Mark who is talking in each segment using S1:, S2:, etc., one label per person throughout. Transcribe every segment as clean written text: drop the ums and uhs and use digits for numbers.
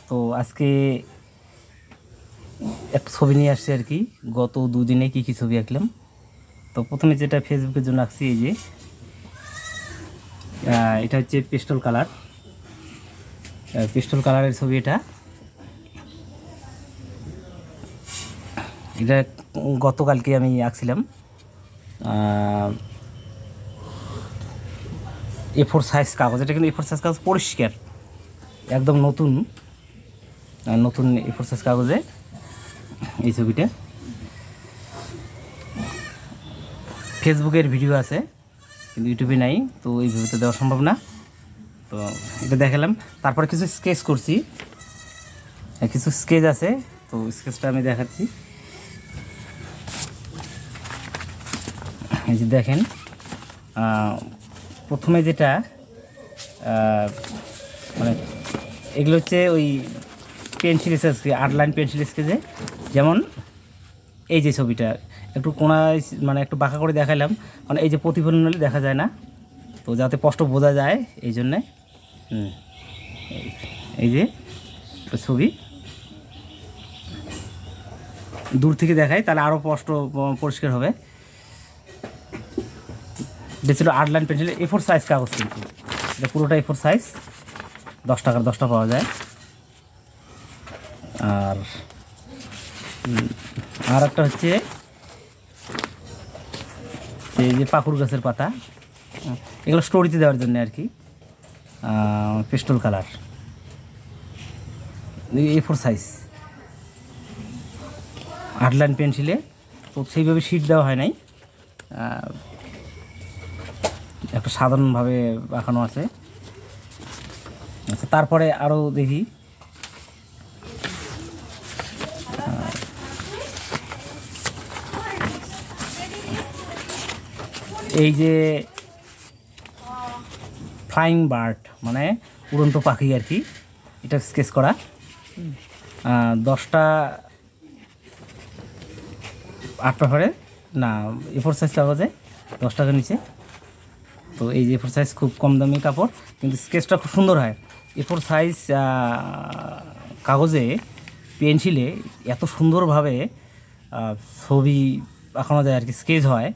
S1: তো আজকে একটা ছবি নিয়ে আসছি আর কি। গত দুদিনে কি কি ছবি আঁকলাম। তো প্রথমে যেটা ফেসবুকের জন্য আঁকছি, এই যে এটা হচ্ছে পেস্টল কালারের ছবি। এটা গতকালকে আমি আঁকছিলাম। A4 সাইজ কাগজ, এটা কিন্তু A4 সাইজ কাগজ, পরিষ্কার একদম নতুন A4 সাইজ কাগজে এই ছবিটা। ফেসবুকের ভিডিও আছে কিন্তু ইউটিউবে নাই, তো এই ভিডিওতে দেওয়া সম্ভব না। তো এটা দেখালাম। তারপরে কিছু স্কেচ করছি, কিছু স্কেচ আছে, তো স্কেচটা আমি দেখাচ্ছি। এই যে দেখেন, প্রথমে যেটা মানে এগুলো হচ্ছে ওই পেন্সিল স্কেচ, 8 লাইন পেন্সিল স্কেচে। যেমন এই যে ছবিটা একটু কোনায় মানে একটু বাঁকা করে দেখালাম, মানে এই যে প্রতিফলন হলে দেখা যায় না, তো যাতে স্পষ্ট বোঝা যায় এই জন্যে। এই যে ছবি দূর থেকে দেখাই তাহলে আরও স্পষ্ট পরিষ্কার হবে। এটা ছিল 8 লাইন পেন্সিল, A4 সাইজ কাগজ, কিন্তু এটা পুরোটা A4 সাইজ। 10 টাকার 10টা পাওয়া যায়। আর একটা হচ্ছে এই যে পাকুড় গাছের পাতা, এগুলো স্টোরিতে দেওয়ার জন্য আর কি। Pastel colour, A4 size, 8 line পেন্সিলে। তো সেইভাবে শিট দেওয়া হয় নাই, একটা সাধারণভাবে আঁকানো আছে। আচ্ছা, তারপরে আরও দেখি। এই যে ফ্লাইং বার্ড মানে উড়ন্ত পাখি আর কি, এটা স্কেচ করা। 10টা 8 পেপারে না, A4 সাইজ কাগজে 10 টাকা নিচে। তো এই যে A4 সাইজ খুব কম দামি কাপড়, কিন্তু স্কেচটা খুব সুন্দর হয়। A4 সাইজ কাগজে পেন্সিলে এত সুন্দরভাবে ছবি আঁকানো যায় আর কি, স্কেচ হয়,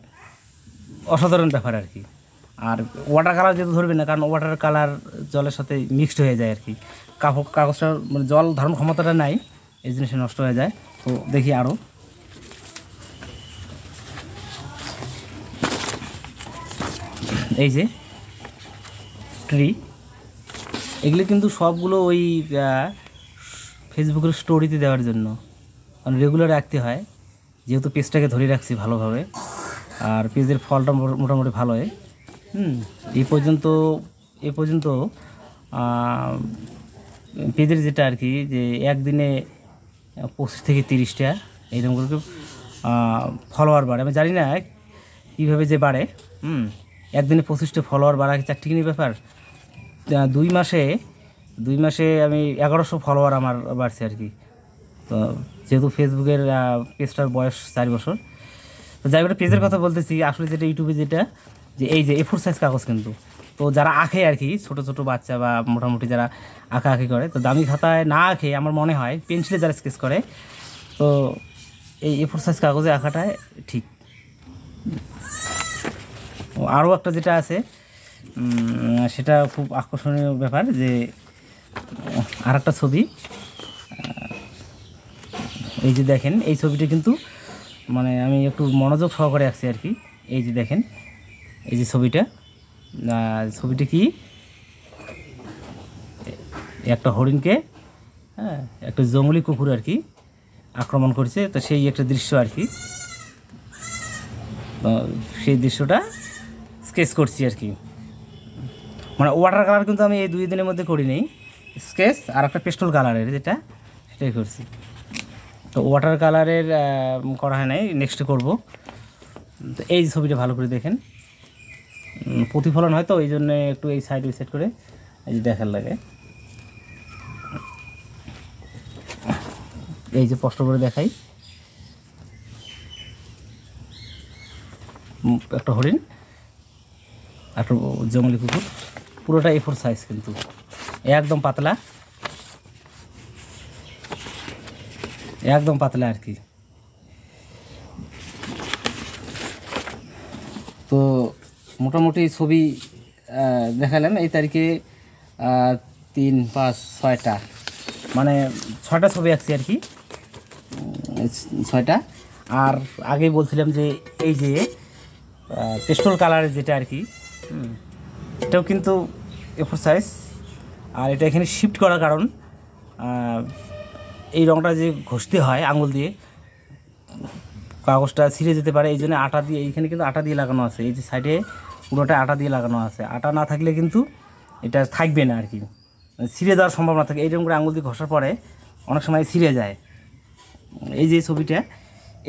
S1: অসাধারণ ব্যাপার আর কি। আর ওয়াটার কালার যেহেতু ধরবে না, কারণ ওয়াটার কালার জলের সাথে মিক্সড হয়ে যায় আর কি। কাগজটা মানে জল ধারণ ক্ষমতাটা নাই, এই জিনিসটা নষ্ট হয়ে যায়। তো দেখি আরও এই যে ট্রি, এগুলো কিন্তু সবগুলো ওই ফেসবুকের স্টোরিতে দেওয়ার জন্য, কারণ রেগুলার রাখতে হয়, যেহেতু পেজটাকে ধরে রাখছি ভালোভাবে। আর পেজের ফলটা মোটামুটি ভালো হয়। এই পর্যন্ত পেজের যেটা আর কি, যে একদিনে 25 থেকে 30টা এইরকম করে ফলোয়ার বাড়ে। আমি জানি না কীভাবে যে বাড়ে। একদিনে 25টা ফলোয়ার বাড়া কি চারটিখানি ব্যাপার। 2 মাসে আমি 1100 ফলোয়ার আমার বাড়ছে আর কি। তো যেহেতু ফেসবুকের পেজটার বয়স 4 বছর। তো যাই হোক, পেজের কথা বলতেছি। আসলে যেটা ইউটিউবে যেটা, যে এই যে A4 সাইজ কাগজ, কিন্তু তো যারা আঁকে আর কি, ছোটো বাচ্চা বা মোটামুটি যারা আঁকাআঁকি করে, তো দামি খাতায় না আঁকে আমার মনে হয় পেন্সিলে যারা স্কেচ করে, তো এই A4 সাইজ কাগজে আঁকাটাই ঠিক। আরও একটা যেটা আছে, সেটা খুব আকর্ষণীয় ব্যাপার, যে আর একটা ছবি। এই যে দেখেন, এই ছবিটা কিন্তু মানে আমি একটু মনোযোগ সহকারে আঁকছি আর কি। এই যে দেখেন, এই যে ছবিটা কি, একটা হরিণকে একটা জঙ্গলি কুকুর আর কি আক্রমণ করছে, তো সেই একটা দৃশ্য আর কি। সেই দৃশ্যটা স্কেচ করছি আর কি। মানে ওয়াটার কালার কিন্তু আমি এই 2 দিনের মধ্যে করিনি, স্কেচ আর একটা পেস্টল কালারের যেটা, সেটাই করছি। তো ওয়াটার কালারের করা হয় নাই, নেক্সট করব। তো এই ছবিটা ভালো করে দেখেন, প্রতিফলন হয় তো এই জন্য একটু এই সাইড ওই সাইড করে এই যে দেখার লাগে। এই যে স্পষ্ট করে দেখাই, একটা হরিণ, একটা জঙ্গলি কুকুর, পুরোটা A4 সাইজ, কিন্তু একদম পাতলা। একদম পাতলা আর কি। তো মোটামুটি ছবি দেখালাম এই তারিখে 3, 5, 6টা, মানে 6টা ছবি আঁকছি আর কি, 6টা। আর আগে বলছিলাম যে এই যে পেস্টল কালারের যেটা আর কি, এটাও কিন্তু A4 সাইজ। আর এটা এখানে শিফট করার কারণ এই রঙটা যে ঘষতে হয় আঙুল দিয়ে, কাগজটা ছিঁড়ে যেতে পারে, এই জন্য আটা দিয়ে, এইখানে কিন্তু আটা দিয়ে লাগানো আছে, এই যে সাইডে পুরোটা আটা দিয়ে লাগানো আছে। আটা না থাকলে কিন্তু এটা থাকবে না আর কি, ছিঁড়ে যাওয়ার সম্ভাবনা থাকে। এইরকম করে আঙুল দিয়ে ঘষার পরে অনেক সময় ছিঁড়ে যায়। এই যে ছবিটা,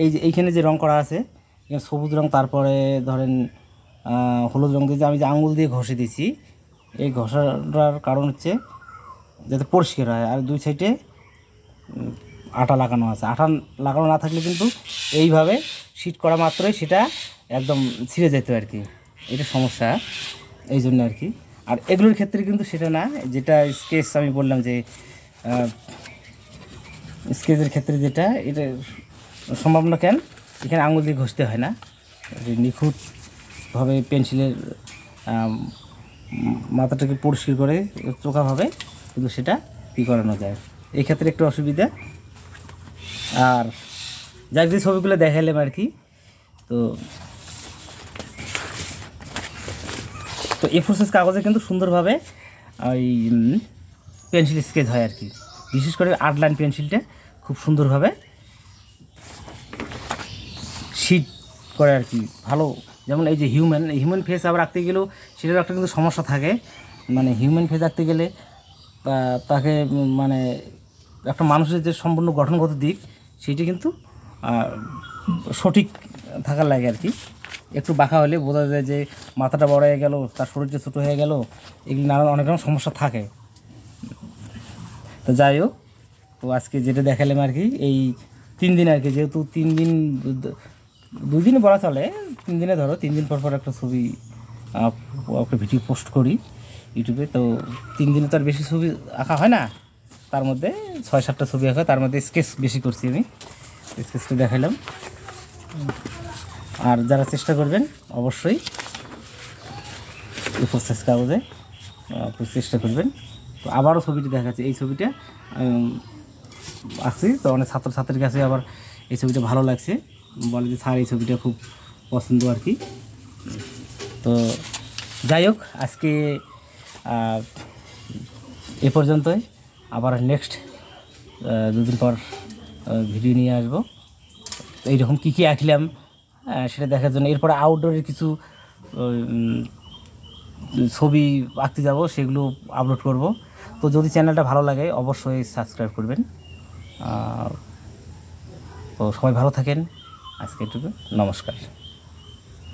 S1: এই যে এইখানে যে রঙ করা আছে, সবুজ রঙ, তারপরে ধরেন হলুদ রঙ দিয়ে আমি যে আঙুল দিয়ে ঘষে দিয়েছি, এই ঘষাটার কারণ হচ্ছে যাতে পরিষ্কার হয়। আর দুই সাইডে আটা লাগানো আছে, আটা লাগানো না থাকলে কিন্তু এইভাবে শীট করা মাত্রই সেটা একদম ছিঁড়ে যেত আর কি, এটা সমস্যা এই জন্য আর কি। আর এগুলোর ক্ষেত্রে কিন্তু সেটা না, যেটা স্কেচ আমি বললাম যে স্কেচের ক্ষেত্রে যেটা, এটা সম্ভব না। কেন এখানে আঙুল দিয়ে ঘষতে হয় না, নিখুঁতভাবে পেন্সিলের মাথাটাকে পরিষ্কার করে চোখাভাবে কিন্তু সেটা কী করানো যায়, এই ক্ষেত্রে একটু অসুবিধা। আর যাক যে ছবিগুলো দেখালাম আর কি, তো A4 সাইজ কাগজে কিন্তু সুন্দরভাবে ওই পেন্সিল স্কেচ হয় আর কি, বিশেষ করে 8 লাইন পেন্সিলটা খুব সুন্দরভাবে শিট করে আর কি, ভালো। যেমন এই যে হিউম্যান ফেস আবার আঁকতে গেলেও সেটার একটা কিন্তু সমস্যা থাকে, মানে হিউম্যান ফেস আঁকতে গেলে তাকে মানে একটা মানুষের যে সম্পূর্ণ গঠনগত দিক সেটি কিন্তু সঠিক থাকার লাগে আর কি। একটু বাঁকা হলে বোঝা যায় যে মাথাটা বড় হয়ে গেল, তার শরীরটা ছোটো হয়ে গেল, এগুলি নানান অনেক রকম সমস্যা থাকে। তো যাই হোক, তো আজকে যেটা দেখালাম আর কি, এই 3 দিন আর কি, যেহেতু 3 দিন 2 দিন বলা চলে, 3 দিনে ধরো 3 দিন পর পর একটা ছবি একটা ভিডিও পোস্ট করি ইউটিউবে। তো 3 দিনে তো আর বেশি ছবি আঁকা হয় না, তার মধ্যে 6-7টা ছবি আঁকা, তার মধ্যে স্কেচ বেশি করছি আমি, স্কেচটা দেখালাম। আর যারা চেষ্টা করবেন অবশ্যই A4 সাইজ কাগজে চেষ্টা করবেন। তো আবারও ছবিটি দেখাচ্ছি, এই ছবিটা আঁকছি, তো অনেক ছাত্রছাত্রীর কাছে আবার এই ছবিটা ভালো লাগছে, বলে যে স্যার এই ছবিটা খুব পছন্দ আর কি। তো যাই হোক, আজকে এ পর্যন্তই, আবার নেক্সট 2 দিন পর ভিডিও নিয়ে আসবো। এইরকম কী কী আঁকলাম সেটা দেখার জন্য। এরপরে আউটডোরের কিছু ছবি আঁকতে যাব, সেগুলো আপলোড করব। তো যদি চ্যানেলটা ভালো লাগে অবশ্যই সাবস্ক্রাইব করবেন। তো সবাই ভালো থাকেন, আজকে এটুকু, নমস্কার।